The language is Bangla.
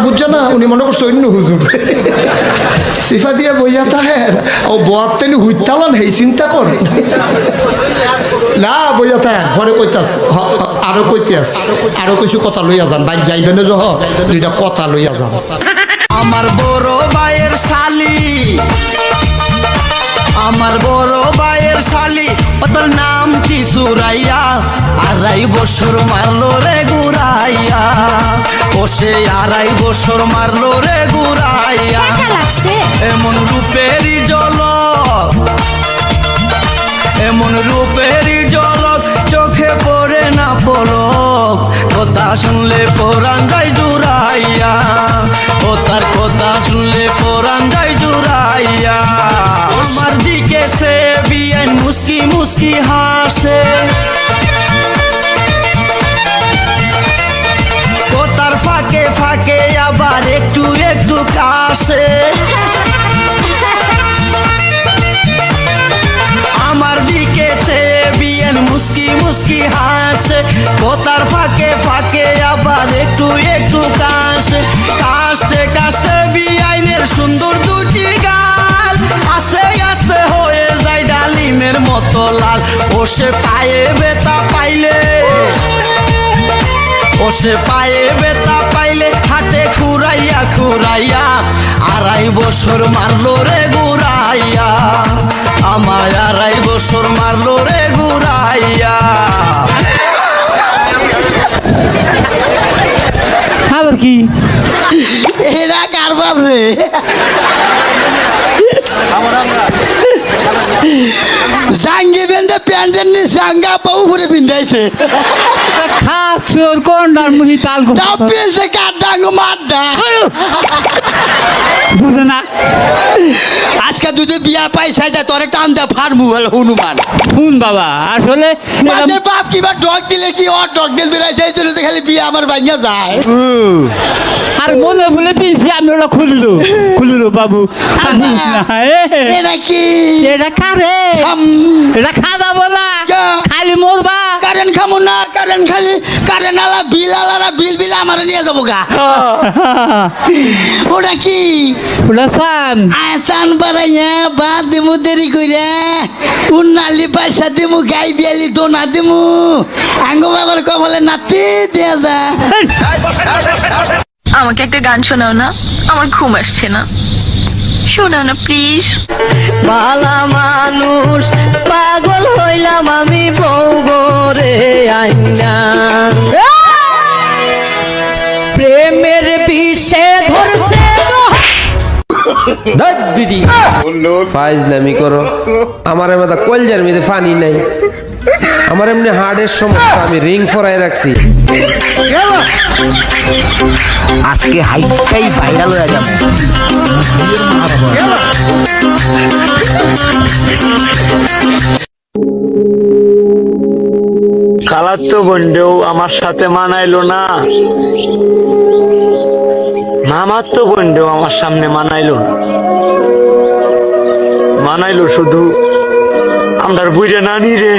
বুঝছো না, উনি মনে করছে অন্য হুজুর সিফা দিয়ে বইয়া থাকেন ও বোয়াতেন হুইতালন হেই চিন্তা করে না বইয়া থাকেন ঘরে কইতাস আরো কইতে আস আরো কিছু কথা লইয়া যান বাইক যাইবেন যহ দুইটা কথা লইয়া যান। আমার বড় ভাইয়ের শালি, আমার বড় ভাইয়ের শালি, ওর নাম কি সুরাইয়া, 2.5 বছর মারলো রে গুড়াইয়া, ও সে 2.5 বছর মারলো রে গুড়াইয়া। এমন রূপেরই ঝলক, এমন রূপেরই ঝলক, চোখে পড়ে না পলক, কথা শুনলে পরাণ যায় জুড়াইয়া, ও তার কথা শুনলে পরাণ যায় জুড়াইয়া। আমার দিকে সে বিয়ান মুস্কি মুস্কি হাসে, ও তার ফাঁকে ফাঁকে আবার একটু একটু কাশে। আমার দিকে চেয়ে বিয়ান মুস্কি মুস্কি হাসে, কথার ফাঁকে ফাঁকে আবার একটু একটু কাশে। কাশতে কাশতে বিয়াইনের সুন্দর দুটি গাল আস্তে আস্তে হয়ে যায় ডালিমের মতো লাল। ও সে পায়ে ব্যথা পাইলে, ও সে পায়ে ব্যথা পাইলে হাতে খুরাইয়া খুরাইয়া, 2.5 বছর মারলো রে গুড়াইয়া, আমায় 2.5 বছর মারলো রে গুড়াইয়া। আবার কি এরা কার বাপ রে? জাঙ্গি বেঁধে প্যান্টের নিয়ে জাঙ্গা বউ ভরে বিন্ধাইছে, খাচ্ছর কোনটার মুহি তাল ডাপিয়েছে কার ডাঙ্গ মারডা বুঝে না। আজকে দুধে বিয়া পাইছে যায় তোরে টান দে ফার্মু হল হনুমান শুন বাবা, আসলে মাঝে বাপ কিবা ডগ দিলে কি ওর ডগ দিল দূরাই সেই জন্য খালি বিয়া আমার ভাঙিয়া যায়। আর মনে বলে পিছি আমি ওটা খুলিল বাবু। এটা কি এটা কারে, এটা খাদা বলা খালি মরবা। কারেন্ট খামু না, কারেন্ট খালি কারেন্ট আলা বিল আলারা বিল বিল আমার নিয়ে যাবো গা। ওটা কি ওটা চান চান বাড়াইয়া বাদ দিমু দেরি কইরা উন্নালি পয়সা দিমু গাই বিয়ালি দোনা দিমু আঙ্গ বাবার কবলে নাতি দিয়া যা। আমাকে একটা গান শোনাও না, আমার ঘুম আসছে না, শোনাও না প্লিজ। বালা মানুষ পাগল হইলাম আমি বউ গোরে আইনা, প্রেমের বিষে ধরছে বিডি ফাইজলামি করো। আমার মাথা কলজার মধ্যে পানি নাই, আমার এমনি হার্টের সমস্যা, আমি রিং ফরাই রাখছি। আজকে হাইটাই ভাইরাল হয়ে যাবে। কালার তো বন্ধেও আমার সাথে মানাইলো না, মামার তো বন্ধেও আমার সামনে মানাইলো না, মানাইলো শুধু আমরার বুইরে নানি রে।